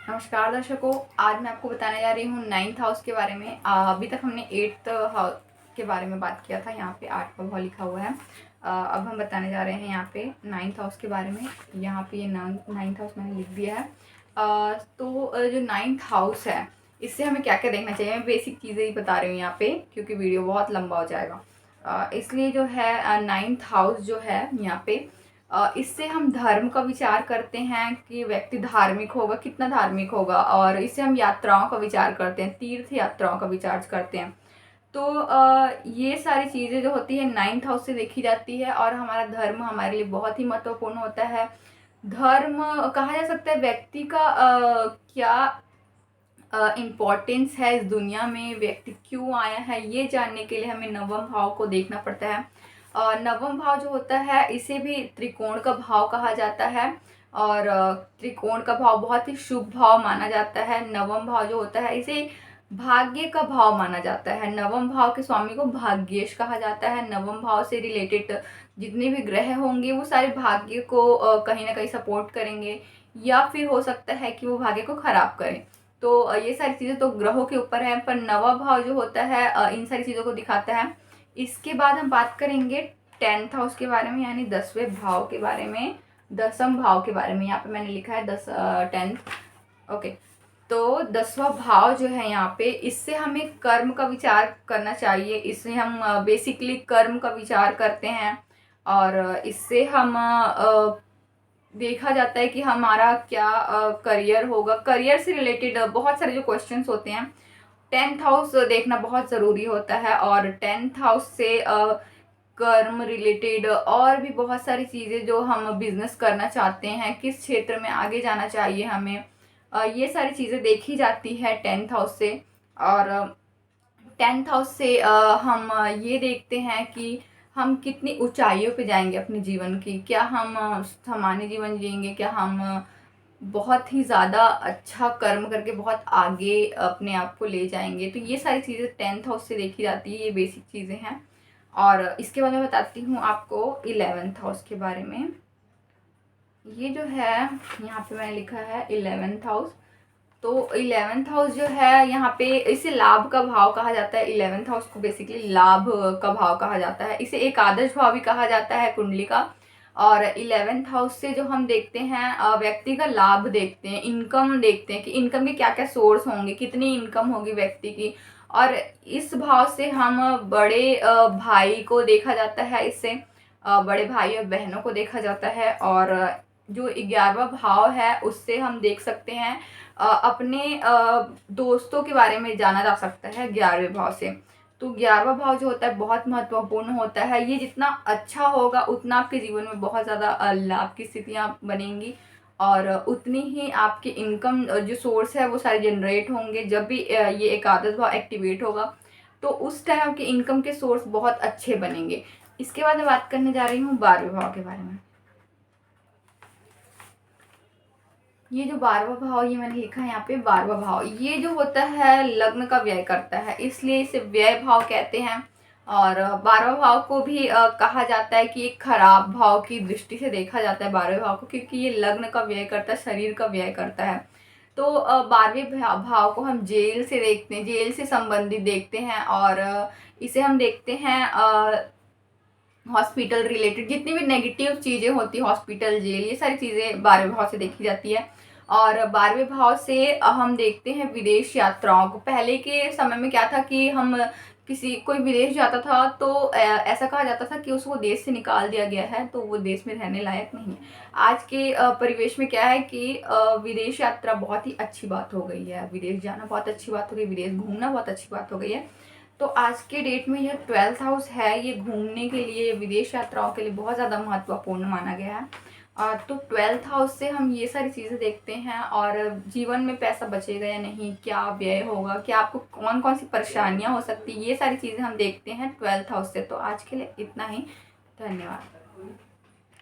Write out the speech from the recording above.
नमस्कार दर्शकों, आज मैं आपको बताने जा रही हूँ नाइन्थ हाउस के बारे में। अभी तक हमने एट्थ हाउस के बारे में बात किया था। यहाँ पे 8वां भाव लिखा हुआ है। अब हम बताने जा रहे हैं यहाँ पे नाइन्थ हाउस के बारे में। यहाँ पे ये नाइन्थ हाउस मैंने लिख दिया है। जो नाइन्थ हाउस है, इससे हमें क्या क्या देखना चाहिए, मैं बेसिक चीज़ें ही बता रही हूँ यहाँ पे, क्योंकि वीडियो बहुत लंबा हो जाएगा। इसलिए जो है नाइन्थ हाउस जो है यहाँ पे, इससे हम धर्म का विचार करते हैं कि व्यक्ति धार्मिक होगा, कितना धार्मिक होगा। और इससे हम यात्राओं का विचार करते हैं, तीर्थ यात्राओं का विचार करते हैं। तो ये सारी चीज़ें जो होती है नाइन्थ हाउस से देखी जाती है। और हमारा धर्म हमारे लिए बहुत ही महत्वपूर्ण होता है। धर्म कहा जा सकता है व्यक्ति का क्या इम्पोर्टेंस है इस दुनिया में, व्यक्ति क्यों आया है, ये जानने के लिए हमें नवम भाव को देखना पड़ता है। नवम भाव जो होता है, इसे भी त्रिकोण का भाव कहा जाता है। और त्रिकोण का भाव बहुत ही शुभ भाव माना जाता है। नवम भाव जो होता है, इसे भाग्य का भाव माना जाता है। नवम भाव के स्वामी को भाग्येश कहा जाता है। नवम भाव से रिलेटेड जितने भी ग्रह होंगे वो सारे भाग्य को कहीं ना कहीं सपोर्ट करेंगे, या फिर हो सकता है कि वो भाग्य को खराब करें। तो ये सारी चीज़ें तो ग्रहों के ऊपर है, पर नवा भाव जो होता है इन सारी चीज़ों को दिखाता है। इसके बाद हम बात करेंगे 10th हाउस के बारे में, यानी 10वें भाव के बारे में, 10म भाव के बारे में। यहाँ पे मैंने लिखा है 10th। ओके, तो 10वां भाव जो है यहाँ पे, इससे हमें कर्म का विचार करना चाहिए। इससे हम बेसिकली कर्म का विचार करते हैं। और इससे हम देखा जाता है कि हमारा क्या करियर होगा। करियर से रिलेटेड बहुत सारे जो क्वेश्चंस होते हैं, 10th हाउस देखना बहुत ज़रूरी होता है। और 10th हाउस से कर्म रिलेटेड और भी बहुत सारी चीज़ें, जो हम बिजनेस करना चाहते हैं, किस क्षेत्र में आगे जाना चाहिए हमें, ये सारी चीज़ें देखी जाती है 10th हाउस से। और 10th हाउस से हम ये देखते हैं कि हम कितनी ऊंचाइयों पे जाएंगे अपने जीवन की। क्या हम सामान्य जीवन जिएंगे, क्या हम बहुत ही ज़्यादा अच्छा कर्म करके बहुत आगे अपने आप को ले जाएंगे। तो ये सारी चीज़ें 10th हाउस से देखी जाती है, ये बेसिक चीज़ें हैं। और इसके बाद मैं बताती हूँ आपको 11th हाउस के बारे में। ये जो है यहाँ पे मैंने लिखा है 11th हाउस। तो 11th हाउस जो है यहाँ पे, इसे लाभ का भाव कहा जाता है। 11th हाउस को बेसिकली लाभ का भाव कहा जाता है। इसे एक आदर्श भाव भी कहा जाता है कुंडली का। और 11th हाउस से जो हम देखते हैं, व्यक्ति का लाभ देखते हैं, इनकम देखते हैं कि इनकम के क्या क्या सोर्स होंगे, कितनी इनकम होगी व्यक्ति की। और इस भाव से हम बड़े भाई को देखा जाता है। इससे बड़े भाई और बहनों को देखा जाता है। और जो 11वां भाव है, उससे हम देख सकते हैं अपने दोस्तों के बारे में जाना जा सकता है 11वें भाव से। तो 11वां भाव जो होता है बहुत महत्वपूर्ण होता है। ये जितना अच्छा होगा उतना आपके जीवन में बहुत ज़्यादा लाभ की स्थितियाँ बनेंगी। और उतनी ही आपकी इनकम जो सोर्स है वो सारे जनरेट होंगे। जब भी ये एकादश भाव एक्टिवेट होगा, तो उस टाइम आपके इनकम के सोर्स बहुत अच्छे बनेंगे। इसके बाद मैं बात करने जा रही हूँ 12वें भाव के बारे में। ये जो 12वां भाव, ये मैंने लिखा है यहाँ पे 12वां भाव, ये जो होता है लग्न का व्यय करता है, इसलिए इसे व्यय भाव कहते हैं। और 12वां भाव को भी कहा जाता है कि एक खराब भाव की दृष्टि से देखा जाता है 12वें भाव को, क्योंकि ये लग्न का व्यय करता है, शरीर का व्यय करता है। तो 12वें भाव को हम जेल से देखते हैं, जेल से संबंधित देखते हैं। और इसे हम देखते हैं हॉस्पिटल रिलेटेड, जितनी भी नेगेटिव चीज़ें होती है, हॉस्पिटल, जेल, ये सारी चीज़ें 12वें भाव से देखी जाती है। और 12वें भाव से हम देखते हैं विदेश यात्राओं को। पहले के समय में क्या था कि हम कोई विदेश जाता था तो ऐसा कहा जाता था कि उसको देश से निकाल दिया गया है, तो वो देश में रहने लायक नहीं है। आज के परिवेश में क्या है कि विदेश यात्रा बहुत ही अच्छी बात हो गई है, विदेश जाना बहुत अच्छी बात हो गई, विदेश घूमना बहुत अच्छी बात हो गई है। तो आज के डेट में ये 12th हाउस है, ये घूमने के लिए, विदेश यात्राओं के लिए बहुत ज़्यादा महत्वपूर्ण माना गया है। तो 12th हाउस से हम ये सारी चीज़ें देखते हैं। और जीवन में पैसा बचेगा या नहीं, क्या व्यय होगा, क्या आपको कौन कौन सी परेशानियां हो सकती, ये सारी चीज़ें हम देखते हैं 12th हाउस से। तो आज के लिए इतना ही। धन्यवाद।